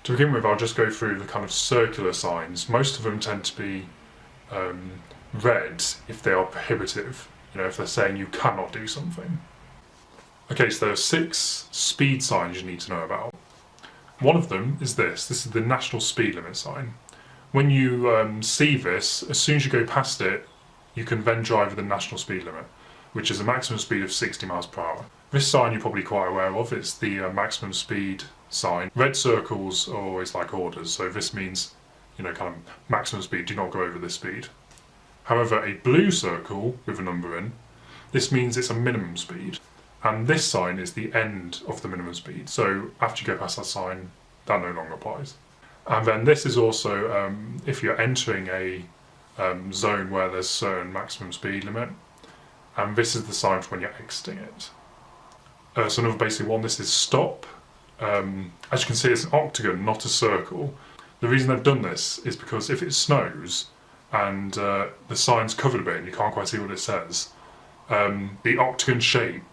To begin with, I'll just go through the kind of circular signs. Most of them tend to be red if they are prohibitive, if they're saying you cannot do something. Okay, so there are 6 speed signs you need to know about. One of them is this. This is the national speed limit sign. When you see this, as soon as you go past it, you can then drive at the national speed limit, which is a maximum speed of 60 miles per hour. This sign you're probably quite aware of. It's the maximum speed sign. Red circles are always like orders, so this means, kind of maximum speed, do not go over this speed. However, a blue circle with a number in, this means it's a minimum speed. And this sign is the end of the minimum speed, so after you go past that sign, that no longer applies. And then this is also if you're entering a zone where there's a certain maximum speed limit, and this is the sign for when you're exiting it. So another basic one, this is stop. As you can see, it's an octagon, not a circle. The reason they've done this is because if it snows and the sign's covered a bit and you can't quite see what it says, the octagon shape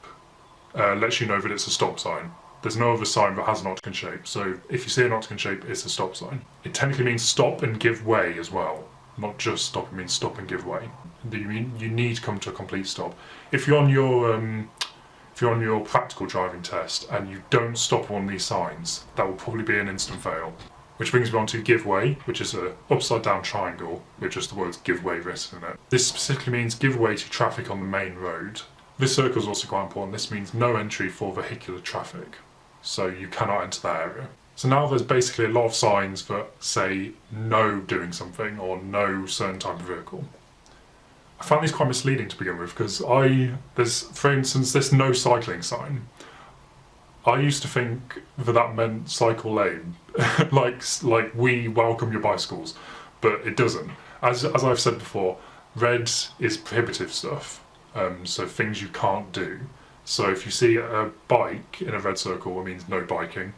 lets you know that it's a stop sign. There's no other sign that has an octagon shape, so if you see an octagon shape, it's a stop sign. It technically means stop and give way as well, not just stop, it means stop and give way. You need to come to a complete stop. If you're on your practical driving test and you don't stop one of these signs, that will probably be an instant fail. Which brings me on to give way, which is an upside down triangle with just the words give way written in it. This specifically means give way to traffic on the main road. This circle is also quite important. This means no entry for vehicular traffic, so you cannot enter that area. So now there's basically a lot of signs that say no doing something or no certain type of vehicle. I found these quite misleading to begin with because there's, for instance, this no cycling sign. I used to think that meant cycle lane, like we welcome your bicycles, but it doesn't. As I've said before, red is prohibitive stuff, so things you can't do. So if you see a bike in a red circle, it means no biking.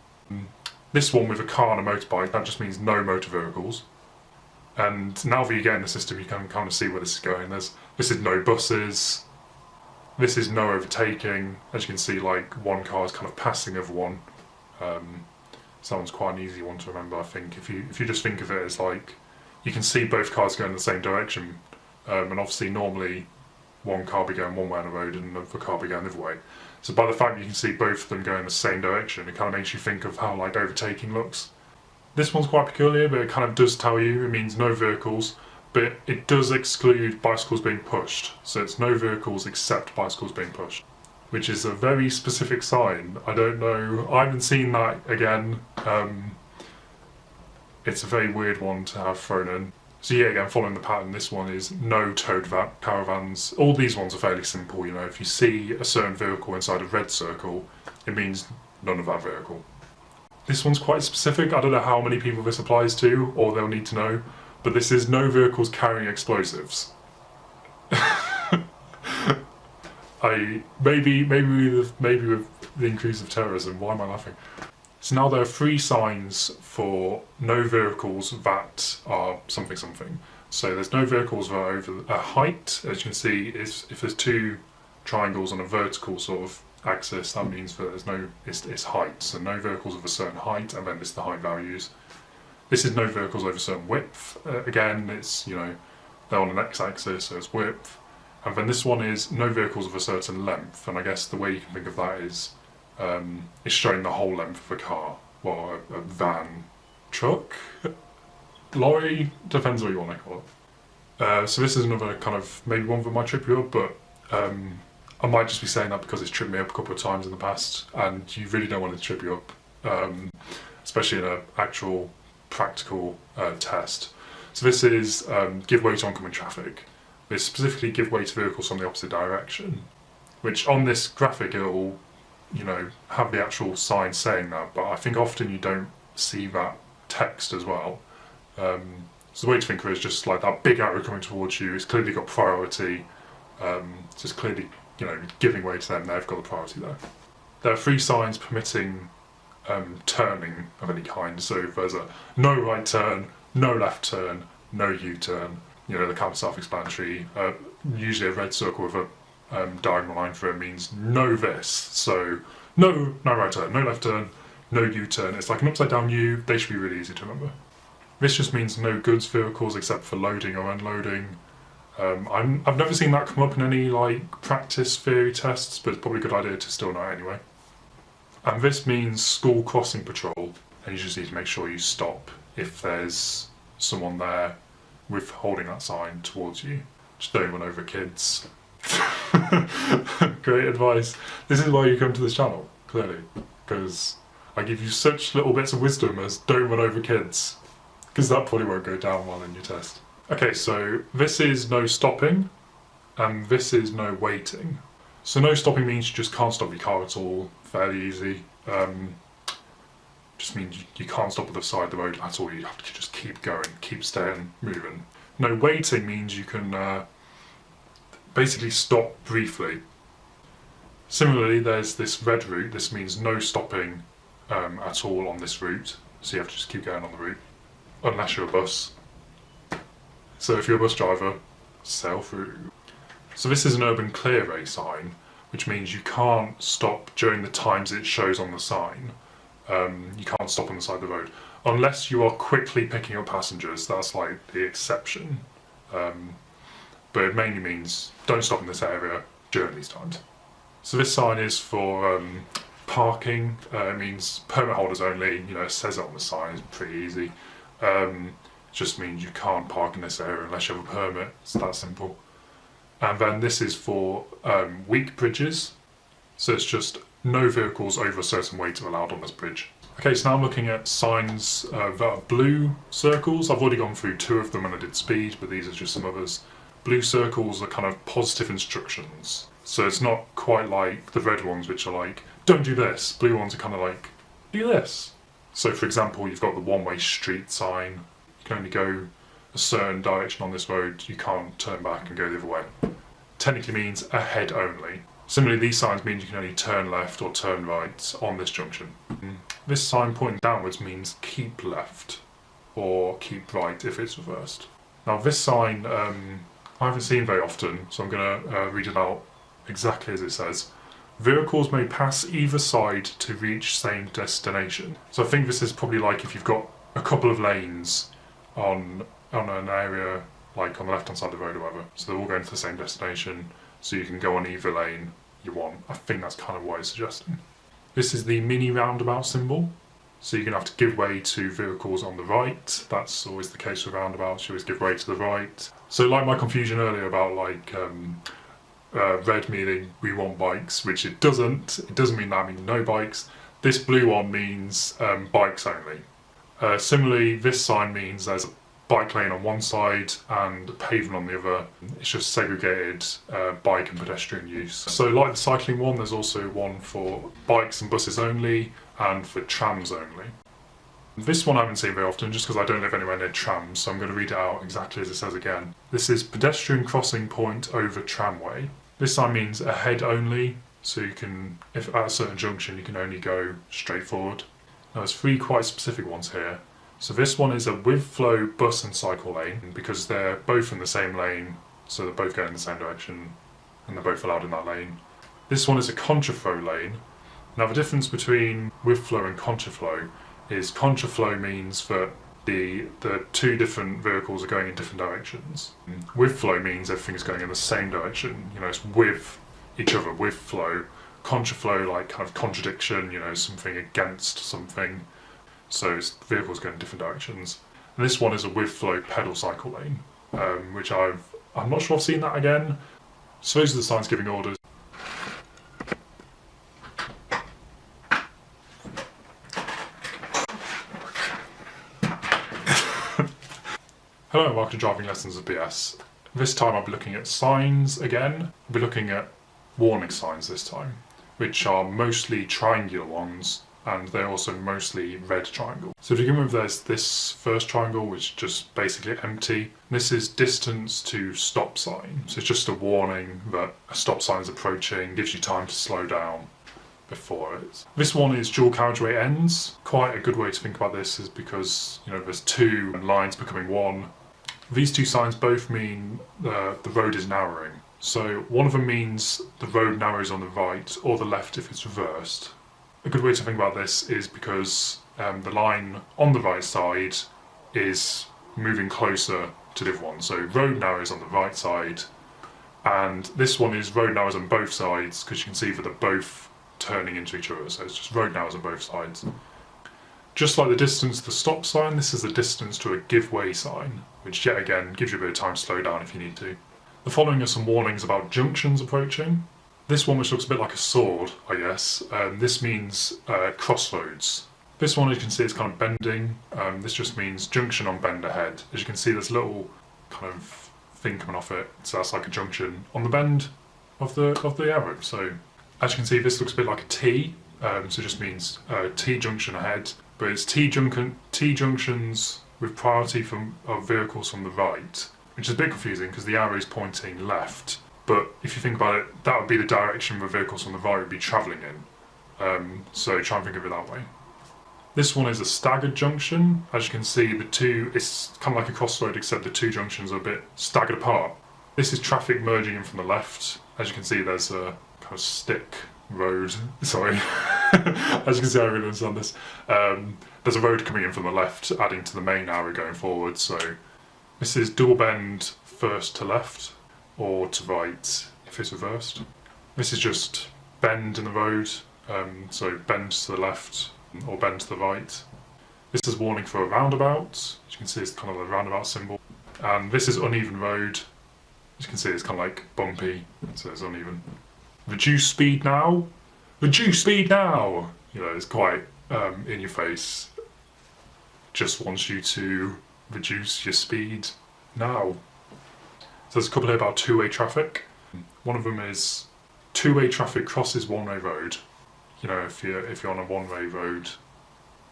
This one with a car and a motorbike, that just means no motor vehicles. And now that you get in the system, you can kind of see where this is going. This is no buses. This is no overtaking. As you can see, like one car is kind of passing over one. So that one's quite an easy one to remember, I think. If you just think of it as like, you can see both cars going in the same direction. And obviously normally one car will be going one way on the road and another car will be going the other way. So by the fact that you can see both of them going in the same direction, it kind of makes you think of how like overtaking looks. This one's quite peculiar, but it kind of does tell you, it means no vehicles, but it does exclude bicycles being pushed. So it's no vehicles except bicycles being pushed, which is a very specific sign. I don't know, I haven't seen that again. It's a very weird one to have thrown in. So yeah, again, following the pattern, this one is no towed caravans. All these ones are fairly simple, if you see a certain vehicle inside a red circle, it means none of that vehicle. This one's quite specific. I don't know how many people this applies to, or they'll need to know, but this is no vehicles carrying explosives. Maybe with the increase of terrorism. Why am I laughing? So now there are 3 signs for no vehicles that are something. So there's no vehicles that are over a height. As you can see, if there's 2 triangles on a vertical sort of axis, that means that it's height. So no vehicles of a certain height, and then it's the height values. This is no vehicles over a certain width. Again, it's, they're on an x-axis, so it's width. And then this one is no vehicles of a certain length, and I guess the way you can think of that is it's showing the whole length of a car, or a van, truck, lorry, depends what you want to call it. So this is another kind of, maybe one that might trip you up, but I might just be saying that because it's tripped me up a couple of times in the past, and you really don't want it to trip you up, especially in an actual practical test. So this is give way to oncoming traffic. This specifically give way to vehicles from the opposite direction, which on this graphic it will, have the actual sign saying that, but I think often you don't see that text as well. So the way to think of it is just like that big arrow coming towards you, it's clearly got priority, so it's clearly, giving way to them, they've got the priority there. There are 3 signs permitting turning of any kind, so there's a no right turn, no left turn, no U-turn, they're kind of self-explanatory. Usually a red circle with a diagonal line through it means no this, so no right turn, no left turn, no U-turn. It's like an upside down U. They should be really easy to remember. This just means no goods vehicles except for loading or unloading. I've never seen that come up in any like practice theory tests, but it's probably a good idea to still know it anyway. And this means school crossing patrol, and you just need to make sure you stop if there's someone there with holding that sign towards you. Just don't run over kids. Great advice. This is why you come to this channel, clearly, because I give you such little bits of wisdom as don't run over kids, because that probably won't go down well in your test. Okay, so this is no stopping, and this is no waiting. So no stopping means you just can't stop your car at all, fairly easy. Just means you can't stop at the side of the road at all, you have to just keep going, keep staying, moving. No waiting means you can basically stop briefly. Similarly, there's this red route. This means no stopping at all on this route, so you have to just keep going on the route, unless you're a bus. So if you're a bus driver, sail through. So this is an urban clear sign, which means you can't stop during the times it shows on the sign. You can't stop on the side of the road. Unless you are quickly picking up passengers, that's like the exception. But it mainly means don't stop in this area during these times. So this sign is for parking. It means permit holders only. You know, it says it on the sign, it's pretty easy. It just means you can't park in this area unless you have a permit. It's that simple. And then this is for weak bridges. So it's just no vehicles over a certain weight are allowed on this bridge. Okay, so now I'm looking at signs that are blue circles. I've already gone through 2 of them when I did speed, but these are just some others. Blue circles are kind of positive instructions. So it's not quite like the red ones, which are like, don't do this. Blue ones are kind of like, do this. So for example, you've got the one-way street sign. You can only go a certain direction on this road. You can't turn back and go the other way. Technically means ahead only. Similarly, these signs mean you can only turn left or turn right on this junction. This sign pointing downwards means keep left or keep right if it's reversed. Now this sign I haven't seen very often, so I'm going to read it out exactly as it says. Vehicles may pass either side to reach same destination. So I think this is probably like if you've got a couple of lanes on an area like on the left hand side of the road or whatever. So they're all going to the same destination, so you can go on either lane you want. I think that's kind of what it's suggesting. This is the mini roundabout symbol. So you're going to have to give way to vehicles on the right. That's always the case with roundabouts, you always give way to the right. So like my confusion earlier about like red meaning we want bikes, which it doesn't mean that, I mean no bikes. This blue one means bikes only. Similarly, this sign means there's a bike lane on one side and a pavement on the other. It's just segregated bike and pedestrian use. So like the cycling one, there's also one for bikes and buses only and for trams only. This one I haven't seen very often just because I don't live anywhere near trams, so I'm going to read it out exactly as it says again. This is pedestrian crossing point over tramway. This sign means ahead only, so you can, if at a certain junction, you can only go straight forward. Now there's 3 quite specific ones here. So this one is a with flow bus and cycle lane because they're both in the same lane, so they're both going in the same direction and they're both allowed in that lane. This one is a contraflow lane. Now the difference between with flow and contraflow is contraflow means that the 2 different vehicles are going in different directions. With flow means everything is going in the same direction, you know, it's with each other, with flow. Contraflow, like kind of contradiction, you know, something against something. So it's vehicles going in different directions. And this one is a with flow pedal cycle lane, which I'm not sure I've seen that again. So those are the signs giving orders. Hello and welcome to Driving Lessons with BS. This time I'll be looking at signs again. I'll be looking at warning signs this time, which are mostly triangular ones, and they're also mostly red triangle. So to begin with, there's this first triangle, which is just basically empty. This is distance to stop sign. So it's just a warning that a stop sign is approaching, gives you time to slow down before it. This one is dual carriageway ends. Quite a good way to think about this is because, you know, there's 2 lines becoming 1. These 2 signs both mean the road is narrowing. So one of them means the road narrows on the right or the left if it's reversed. A good way to think about this is because the line on the right side is moving closer to the other one. So road now is on the right side, and this one is road now is on both sides, because you can see that they're both turning into each other. So it's just road now is on both sides. Just like the distance to the stop sign, this is the distance to a give way sign, which yet again gives you a bit of time to slow down if you need to. The following are some warnings about junctions approaching. This one, which looks a bit like a sword, I guess, this means crossroads. This one, as you can see, is kind of bending. This just means junction on bend ahead. As you can see, there's a little kind of thing coming off it, so that's like a junction on the bend of the arrow. So as you can see, this looks a bit like a T, so it just means T junction ahead, but it's T junctions with priority of vehicles from the right, which is a bit confusing because the arrow is pointing left. But if you think about it, that would be the direction the vehicles on the right would be travelling in. So try and think of it that way. This one is a staggered junction. As you can see, it's kind of like a crossroad, except the two junctions are a bit staggered apart. This is traffic merging in from the left. As you can see, there's a kind of stick road. Sorry. As you can see, I really understand this. There's a road coming in from the left, adding to the main arrow going forward. So this is double bend first to left, or to right if it's reversed. This is just bend in the road, so bend to the left or bend to the right. This is warning for a roundabout. As you can see, it's kind of a roundabout symbol. And this is uneven road. As you can see, it's kind of like bumpy, so it's uneven. Reduce speed now. Reduce speed now! You know, it's quite in your face. Just wants you to reduce your speed now. So there's a couple here about two-way traffic. One of them is two-way traffic crosses one-way road. You know, if you're on a one-way road,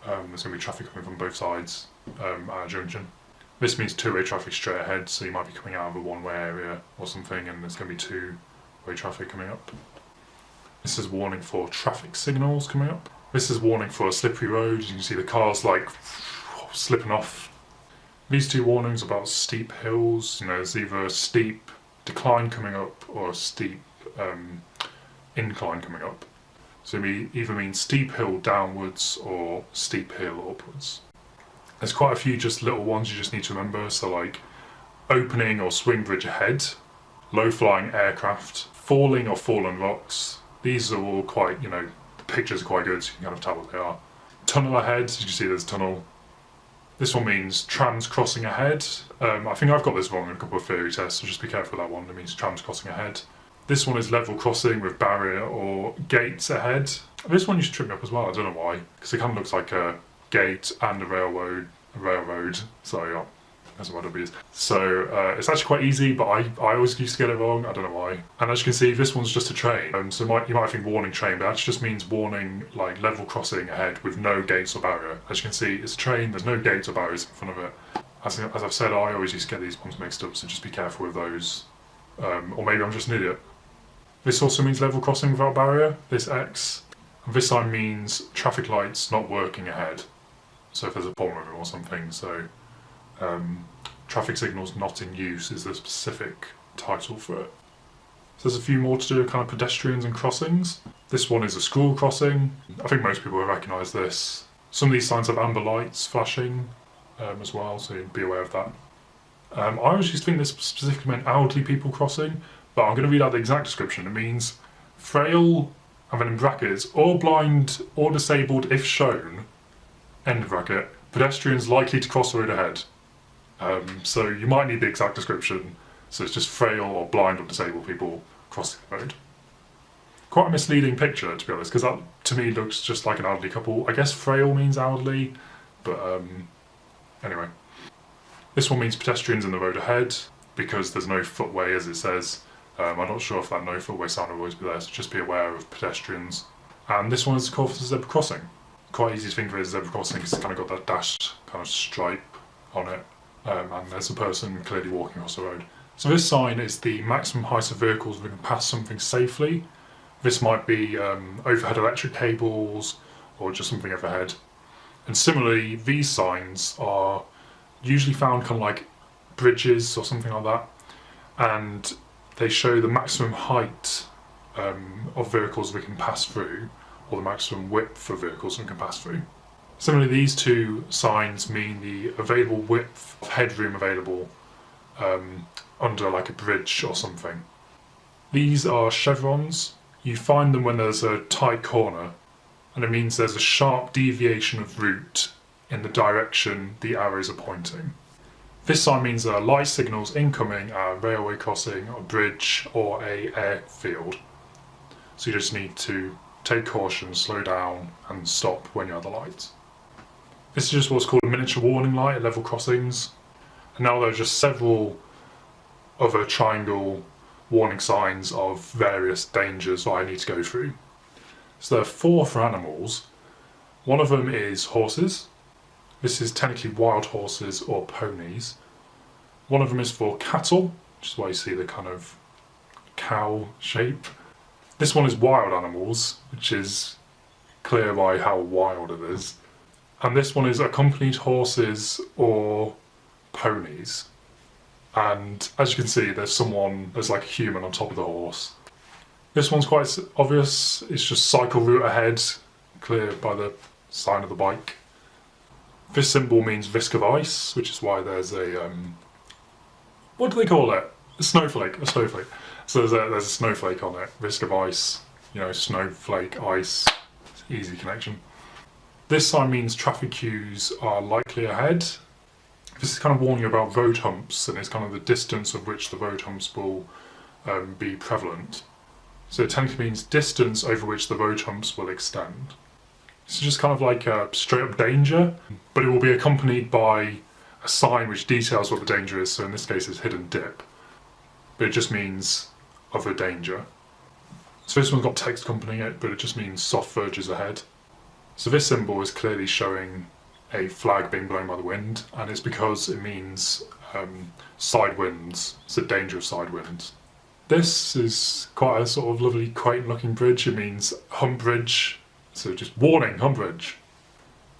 there's going to be traffic coming from both sides at a junction. This means two-way traffic straight ahead, so you might be coming out of a one-way area or something, and there's going to be two-way traffic coming up. This is warning for traffic signals coming up. This is warning for a slippery road. You can see the cars like slipping off. These two warnings about steep hills. You know, there's either a steep decline coming up or a steep incline coming up. So it either means steep hill downwards or steep hill upwards. There's quite a few just little ones you just need to remember. So like opening or swing bridge ahead, low flying aircraft, falling or fallen rocks. These are all quite, you know, the pictures are quite good, so you can kind of tell what they are. Tunnel ahead, as you can see there's a tunnel. This one means trams crossing ahead. I think I've got this wrong in a couple of theory tests, so just be careful with that one. It means trams crossing ahead. This one is level crossing with barrier or gates ahead. This one used to trip me up as well, I don't know why, because it kind of looks like a gate and a railroad. So that's what it is. So it's actually quite easy, but I always used to get it wrong, I don't know why. And as you can see, this one's just a train. So you might think warning train, but that just means warning like level crossing ahead with no gates or barrier. As you can see, it's a train, there's no gates or barriers in front of it. As I've said, I always used to get these ones mixed up, so just be careful with those. Or maybe I'm just an idiot. This also means level crossing without barrier, this X. And this sign means traffic lights not working ahead. So if there's a problem with it or something, so traffic signals not in use is the specific title for it. So there's a few more to do with kind of pedestrians and crossings. This one is a school crossing. I think most people will recognise this. Some of these signs have amber lights flashing as well, so be aware of that. I always used to think this specifically meant elderly people crossing, but I'm going to read out the exact description. It means frail, and then in brackets, or blind or disabled if shown, end bracket, pedestrians likely to cross the road ahead. So you might need the exact description. So it's just frail or blind or disabled people crossing the road. Quite a misleading picture, to be honest, because that to me looks just like an elderly couple. I guess frail means elderly, but anyway. This one means pedestrians in the road ahead, because there's no footway as it says. I'm not sure if that no footway sign will always be there, so just be aware of pedestrians. And this one is called for zebra crossing. Quite easy to think of it as zebra crossing because it's kind of got that dashed kind of stripe on it, and there's a person clearly walking across the road. So this sign is the maximum height of vehicles that can pass something safely. This might be overhead electric cables or just something overhead. And similarly, these signs are usually found kind of like bridges or something like that, and they show the maximum height of vehicles we can pass through, or the maximum width for vehicles that can pass through. Similarly, these two signs mean the available width of headroom available under like a bridge or something. These are chevrons. You find them when there's a tight corner, and it means there's a sharp deviation of route in the direction the arrows are pointing. This sign means there are light signals incoming at a railway crossing, a bridge, or an airfield. So you just need to take caution, slow down, and stop when you're at the lights. This is just what's called a miniature warning light at level crossings. And now there are just several other triangle warning signs of various dangers that I need to go through. So there are 4 for animals. One of them is horses. This is technically wild horses or ponies. One of them is for cattle, which is why you see the kind of cow shape. This one is wild animals, which is clear by how wild it is. And this one is accompanied horses or ponies. And as you can see, there's like a human on top of the horse. This one's quite obvious. It's just cycle route ahead, clear by the sign of the bike. This symbol means risk of ice, which is why there's a, what do they call it? A snowflake. So there's a snowflake on it. Risk of ice, snowflake, ice, easy connection. This sign means traffic queues are likely ahead. This is kind of warning you about road humps, and it's kind of the distance of which the road humps will be prevalent. So it technically means distance over which the road humps will extend. It's just kind of like a straight up danger, but it will be accompanied by a sign which details what the danger is, so in this case it's hidden dip. But it just means other danger. So this one's got text accompanying it, but it just means soft verges ahead. So this symbol is clearly showing a flag being blown by the wind, and it's because it means side winds. It's a danger of side winds. This is quite a sort of lovely, quaint looking bridge. It means hump bridge, so just warning, hump bridge.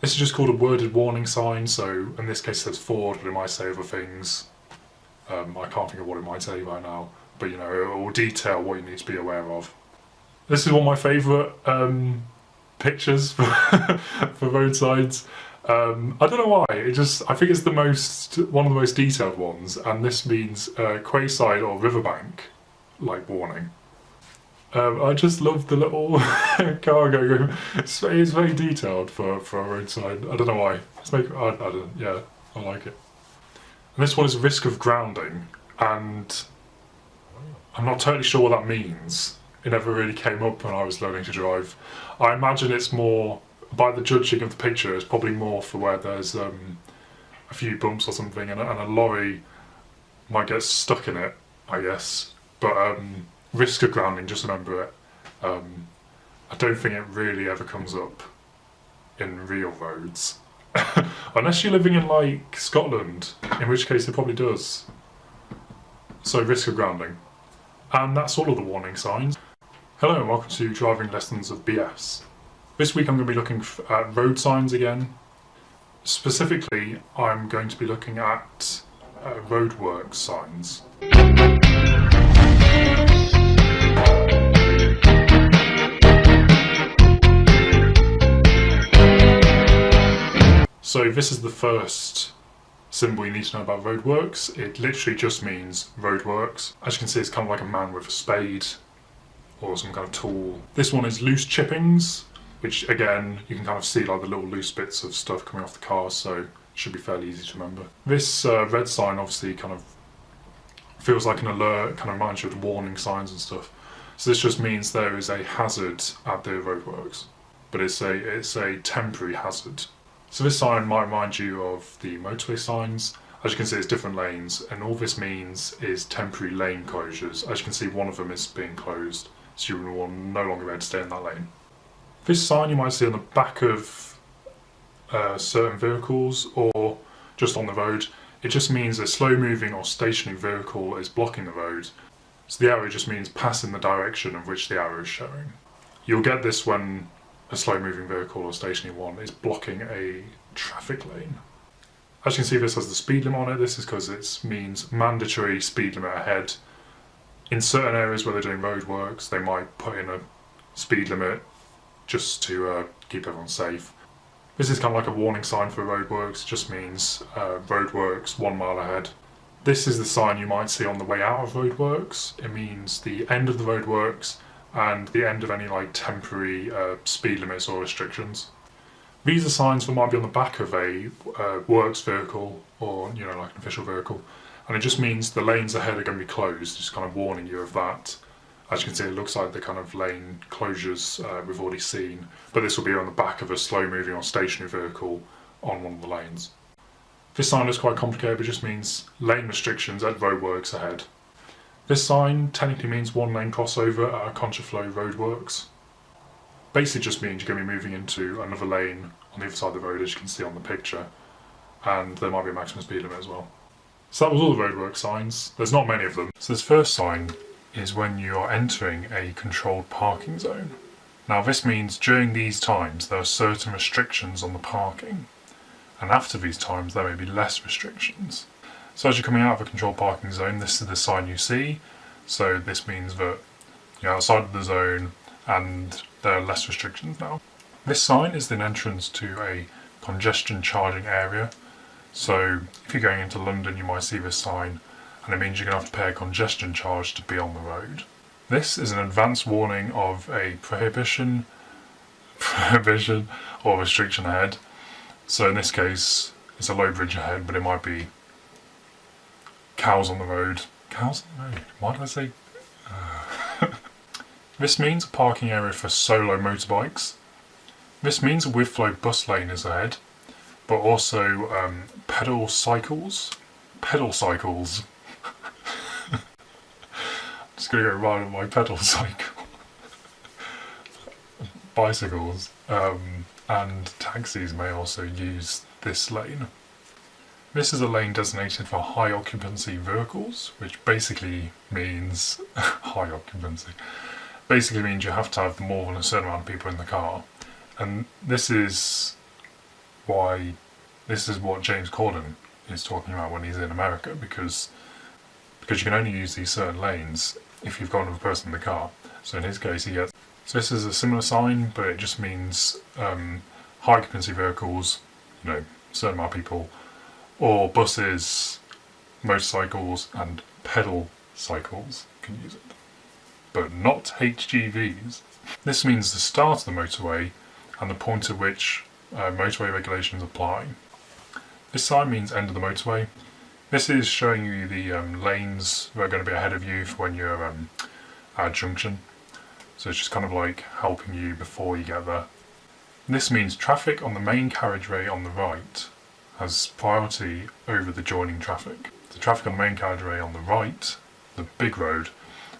This is just called a worded warning sign, so in this case it says forward, but it might say other things. I can't think of what it might say right now, but it will detail what you need to be aware of. This is one of my favourite pictures for, for road signs. I don't know why, I think it's one of the most detailed ones, and this means quayside or riverbank, like warning. I just love the little cargo room. It's very detailed for a road sign. I don't know why. I like it. And this one is risk of grounding, and I'm not totally sure what that means. It never really came up when I was learning to drive. I imagine it's more, by the judging of the picture, it's probably more for where there's a few bumps or something, and a lorry might get stuck in it, I guess. But risk of grounding, just remember it. I don't think it really ever comes up in real roads. Unless you're living in like Scotland, in which case it probably does. So risk of grounding. And that's all of the warning signs. Hello and welcome to Driving Lessons of BS. This week I'm going to be looking at road signs again. Specifically, I'm going to be looking at roadworks signs. So this is the first symbol you need to know about roadworks. It literally just means roadworks. As you can see, it's kind of like a man with a spade or some kind of tool. This one is loose chippings, which again, you can kind of see like the little loose bits of stuff coming off the car, so it should be fairly easy to remember. This red sign obviously kind of feels like an alert, kind of reminds you of warning signs and stuff. So this just means there is a hazard at the roadworks, but it's a temporary hazard. So this sign might remind you of the motorway signs. As you can see, it's different lanes, and all this means is temporary lane closures. As you can see, one of them is being closed, so you will no longer be able to stay in that lane. This sign you might see on the back of certain vehicles or just on the road. It just means a slow-moving or stationary vehicle is blocking the road. So the arrow just means pass in the direction of which the arrow is showing. You'll get this when a slow-moving vehicle or stationary one is blocking a traffic lane. As you can see, this has the speed limit on it. This is because it means mandatory speed limit ahead. In certain areas where they're doing roadworks, they might put in a speed limit just to keep everyone safe. This is kind of like a warning sign for roadworks. It just means roadworks 1 mile ahead. This is the sign you might see on the way out of roadworks. It means the end of the roadworks and the end of any like temporary speed limits or restrictions. These are signs that might be on the back of a works vehicle or like an official vehicle, and it just means the lanes ahead are going to be closed, just kind of warning you of that. As you can see, it looks like the kind of lane closures we've already seen, but this will be on the back of a slow-moving or stationary vehicle on one of the lanes. This sign is quite complicated, but it just means lane restrictions at roadworks ahead. This sign technically means 1 lane crossover at a contraflow roadworks. Basically just means you're going to be moving into another lane on the other side of the road, as you can see on the picture, and there might be a maximum speed limit as well. So that was all the roadwork signs. There's not many of them. So this first sign is when you are entering a controlled parking zone. Now this means during these times there are certain restrictions on the parking, and after these times there may be less restrictions. So as you're coming out of a controlled parking zone, this is the sign you see. So this means that you're outside of the zone and there are less restrictions now. This sign is the entrance to a congestion charging area. So if you're going into London, you might see this sign, and it means you're going to have to pay a congestion charge to be on the road. This is an advance warning of a prohibition or restriction ahead. So in this case, it's a low bridge ahead, but it might be cows on the road. Cows on the road? Why did I say? This means a parking area for solo motorbikes. This means a with-flow bus lane is ahead, but also pedal cycles. Pedal cycles. Just gonna go ride on my pedal cycle. Bicycles and taxis may also use this lane. This is a lane designated for high occupancy vehicles, which basically means high occupancy. Basically means you have to have more than a certain amount of people in the car, and this is what James Corden is talking about when he's in America, because you can only use these certain lanes if you've got another person in the car. So in his case, he gets. So this is a similar sign, but it just means high occupancy vehicles, a certain amount of people, or buses, motorcycles, and pedal cycles can use it, but not HGVs. This means the start of the motorway and the point at which motorway regulations apply. This sign means end of the motorway. This is showing you the lanes that are going to be ahead of you for when you're at a junction. So it's just kind of like helping you before you get there. This means traffic on the main carriageway on the right has priority over the joining traffic. The traffic on the main carriageway on the right, the big road,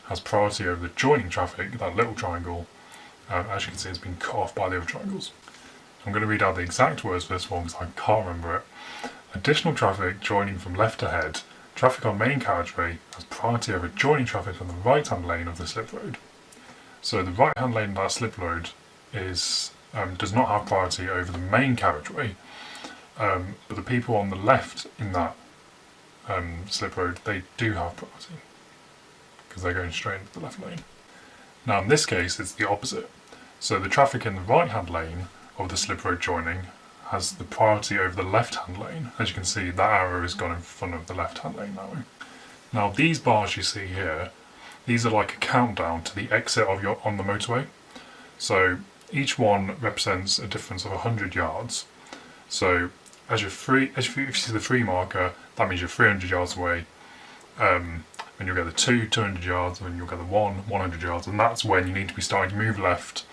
has priority over the joining traffic, that little triangle. As you can see, it's been cut off by the other triangles. I'm going to read out the exact words for this one because I can't remember it. Additional traffic joining from left ahead. Traffic on main carriageway has priority over joining traffic on the right-hand lane of the slip road. So the right-hand lane of that slip road does not have priority over the main carriageway, but the people on the left in that slip road, they do have priority because they're going straight into the left lane. Now in this case, it's the opposite. So the traffic in the right-hand lane of the slip road joining has the priority over the left-hand lane. As you can see, that arrow has gone in front of the left-hand lane that way. Now these bars you see here, these are like a countdown to the exit of on the motorway. So each one represents a difference of 100 yards. So as if you see the 3 marker, that means you're 300 yards away. And you'll get the 200 yards, and you'll get the 100 yards, and that's when you need to be starting to move left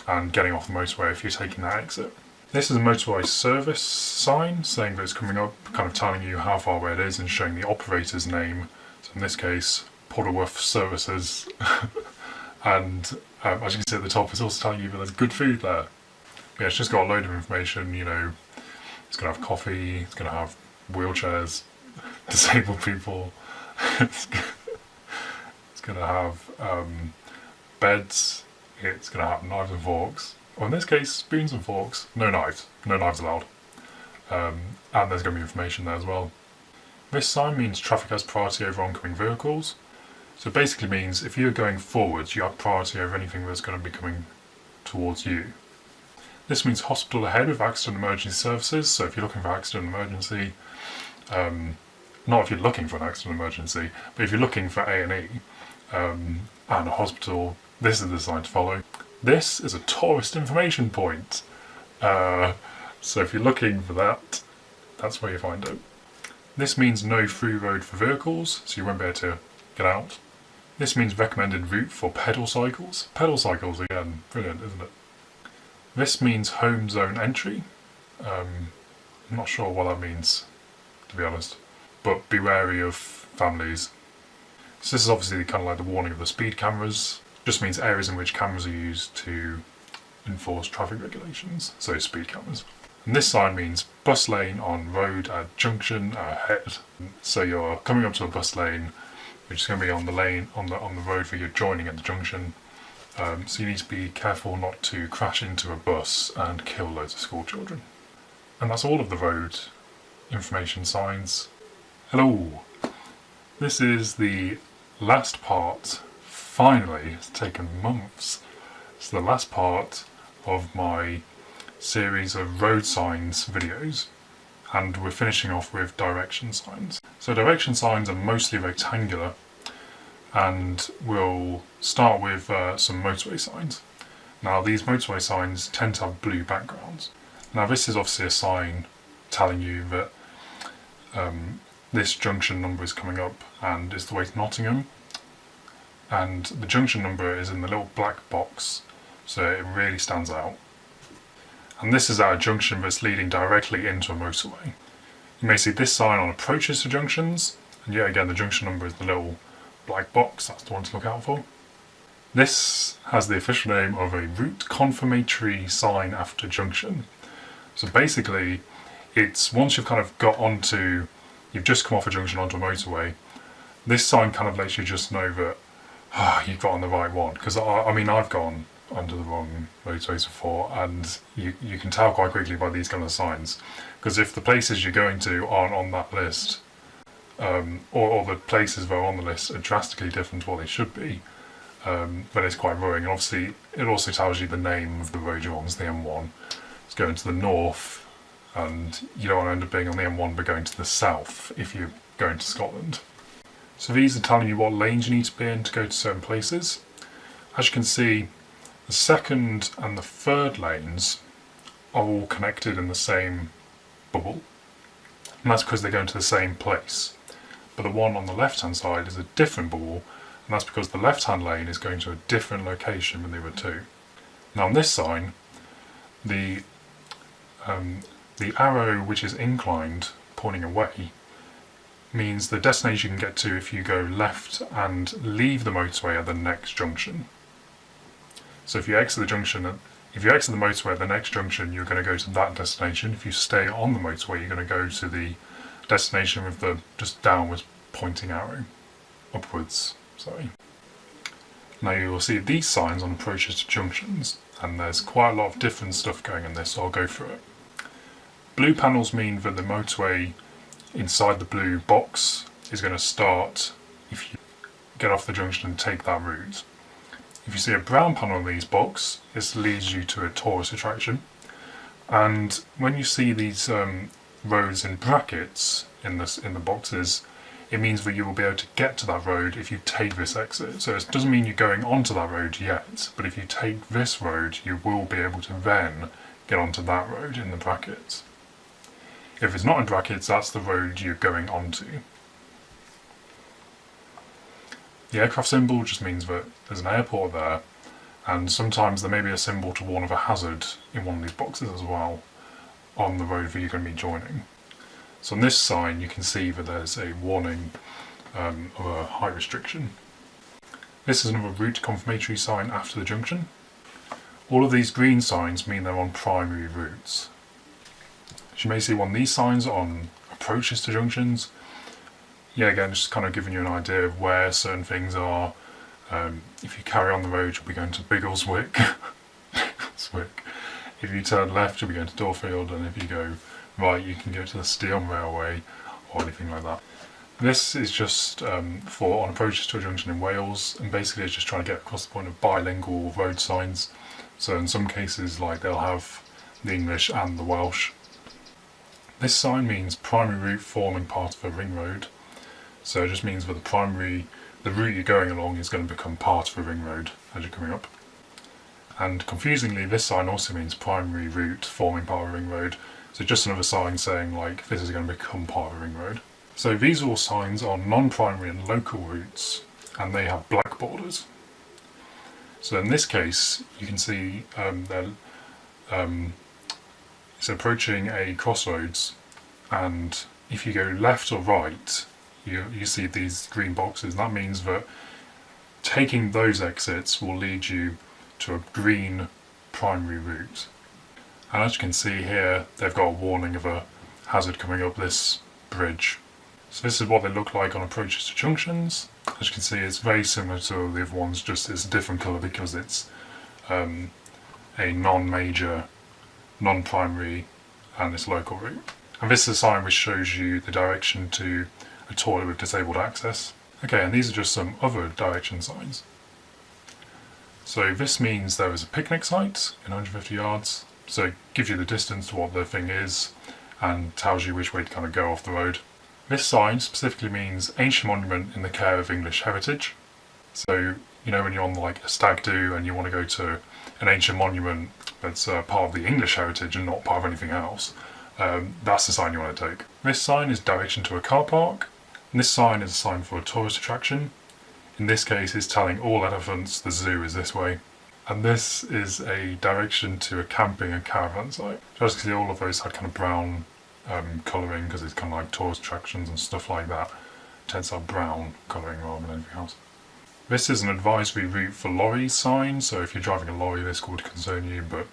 and getting off the motorway if you're taking that exit. This is a motorway service sign saying that it's coming up, kind of telling you how far away it is and showing the operator's name. So in this case, Puddleworth Services. And as you can see at the top, it's also telling you that there's good food there. Yeah, it's just got a load of information, it's going to have coffee, it's going to have wheelchairs, disabled people, it's going to have beds, it's going to have knives and forks, or in this case spoons and forks, no knives allowed, and there's going to be information there as well. This sign means traffic has priority over oncoming vehicles, so it basically means if you're going forwards you have priority over anything that's going to be coming towards you. This means hospital ahead with accident emergency services. So if you're looking for accident emergency, not if you're looking for an accident emergency, but if you're looking for A&E and a hospital, this is the sign to follow. This is a tourist information point. So if you're looking for that, that's where you find it. This means no through road for vehicles, so you won't be able to get out. This means recommended route for pedal cycles. Pedal cycles, again, brilliant, isn't it? This means home zone entry. I'm not sure what that means, to be honest. But be wary of families. So this is obviously kind of like the warning of the speed cameras. Just means areas in which cameras are used to enforce traffic regulations, so speed cameras. And this sign means bus lane on road at junction ahead. So you're coming up to a bus lane, which is going to be on the lane on the road where you're joining at the junction. So you need to be careful not to crash into a bus and kill loads of school children. And that's all of the road information signs. Hello! This is the last part. Finally, it's taken months. It's the last part of my series of road signs videos, and we're finishing off with direction signs. So direction signs are mostly rectangular, and we'll start with some motorway signs. Now these motorway signs tend to have blue backgrounds. Now this is obviously a sign telling you that this junction number is coming up and is the way to Nottingham, and the junction number is in the little black box, so it really stands out. And this is at a junction that's leading directly into a motorway. You may see this sign on approaches to junctions, and yet again the junction number is the little black box, that's the one to look out for. This has the official name of a route confirmatory sign after junction. So basically, it's once you've kind of got onto, you've just come off a junction onto a motorway, this sign kind of lets you just know that you've got on the right one. Because I mean, I've gone onto the wrong motorways before, and you can tell quite quickly by these kind of signs. Because if the places you're going to aren't on that list, or the places that are on the list are drastically different to what they should be, then it's quite worrying. And obviously, it also tells you the name of the road you're on, it's the M1. It's going to the north, and you don't want to end up being on the M1 but going to the south if you're going to Scotland. So these are telling you what lanes you need to be in to go to certain places. As you can see, the second and the third lanes are all connected in the same bubble, and that's because they're going to the same place. But the one on the left hand side is a different bubble, and that's because the left hand lane is going to a different location than the other two. Now on this sign, the arrow which is inclined, pointing away, means the destination you can get to if you go left and leave the motorway at the next junction. So if you exit the junction, if you exit the motorway at the next junction, you're going to go to that destination. If you stay on the motorway, you're going to go to the destination with the just downwards pointing arrow. Upwards, sorry. Now you will see these signs on approaches to junctions, and there's quite a lot of different stuff going in this, so I'll go through it. Blue panels mean that the motorway inside the blue box is going to start if you get off the junction and take that route. If you see a brown panel on these boxes, this leads you to a tourist attraction. And when you see these roads in brackets in the boxes, it means that you will be able to get to that road if you take this exit. So it doesn't mean you're going onto that road yet, but if you take this road, you will be able to then get onto that road in the brackets. If it's not in brackets, that's the road you're going onto. The aircraft symbol just means that there's an airport there, and sometimes there may be a symbol to warn of a hazard in one of these boxes as well on the road that you're going to be joining. So on this sign you can see that there's a warning of a height restriction. This is another route confirmatory sign after the junction. All of these green signs mean they're on primary routes. As you may see one of these signs on approaches to junctions. Yeah, again, just kind of giving you an idea of where certain things are. If you carry on the road, you'll be going to Biggleswick. If you turn left, you'll be going to Dorfield, and if you go right, you can go to the Steon Railway or anything like that. This is just for on approaches to a junction in Wales, and basically it's just trying to get across the point of bilingual road signs. So in some cases, like they'll have the English and the Welsh. This sign means primary route forming part of a ring road. So it just means that the route you're going along is going to become part of a ring road as you're coming up. And confusingly, this sign also means primary route forming part of a ring road. So just another sign saying like this is going to become part of a ring road. So these are all signs on non-primary and local routes, and they have black borders. So in this case, you can see it's approaching a crossroads, and if you go left or right, you see these green boxes. That means that taking those exits will lead you to a green primary route. And as you can see here, they've got a warning of a hazard coming up this bridge. So this is what they look like on approaches to junctions. As you can see, it's very similar to the other ones, just it's a different colour because it's a non-major, non-primary and it's local route. And this is a sign which shows you the direction to a toilet with disabled access. Okay, and these are just some other direction signs. So this means there is a picnic site in 150 yards. So it gives you the distance to what the thing is and tells you which way to kind of go off the road. This sign specifically means ancient monument in the care of English heritage. So, you know, when you're on like a stag do and you want to go to an ancient monument that's part of the English heritage and not part of anything else, that's the sign you want to take. This sign is direction to a car park, and this sign is a sign for a tourist attraction. In this case, it's telling all elephants the zoo is this way. And this is a direction to a camping and caravan site. Just because all of those had kind of brown colouring, because it's kind of like tourist attractions and stuff like that. It tends to have brown colouring rather than anything else. This is an advisory route for lorries sign, so if you're driving a lorry this would concern you, but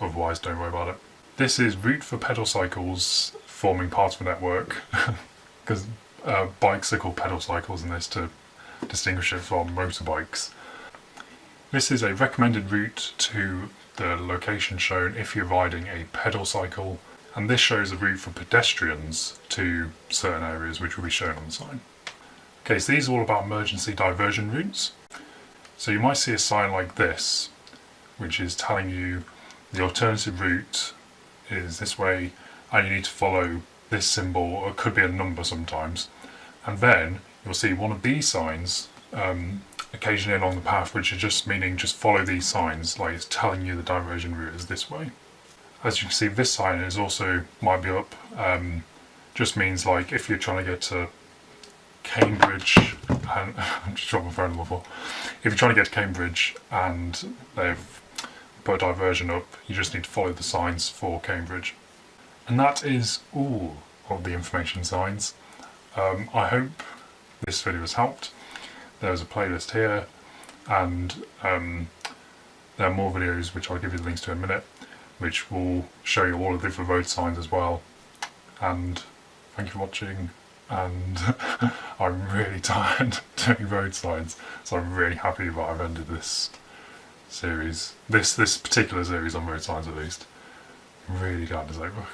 otherwise don't worry about it. This is route for pedal cycles forming part of a network, because bikes are called pedal cycles in this to distinguish it from motorbikes. This is a recommended route to the location shown if you're riding a pedal cycle, and this shows a route for pedestrians to certain areas which will be shown on the sign. Okay, so these are all about emergency diversion routes. So you might see a sign like this, which is telling you the alternative route is this way and you need to follow this symbol, or it could be a number sometimes. And then you'll see one of these signs occasionally along the path, which is just meaning just follow these signs, like it's telling you the diversion route is this way. As you can see, this sign is also might be up, just means like if you're trying to get to Cambridge, and I'm just dropping my phone on the floor. If you're trying to get to Cambridge and they've put a diversion up, you just need to follow the signs for Cambridge. And that is all of the information signs. I hope this video has helped. There's a playlist here, and there are more videos which I'll give you the links to in a minute, which will show you all of the different road signs as well. And thank you for watching, and I'm really tired doing road signs, so I'm really happy that I've ended this series, this particular series on road signs at least. I'm really glad it's over.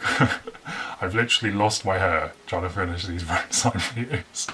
I've literally lost my hair trying to finish these road sign videos.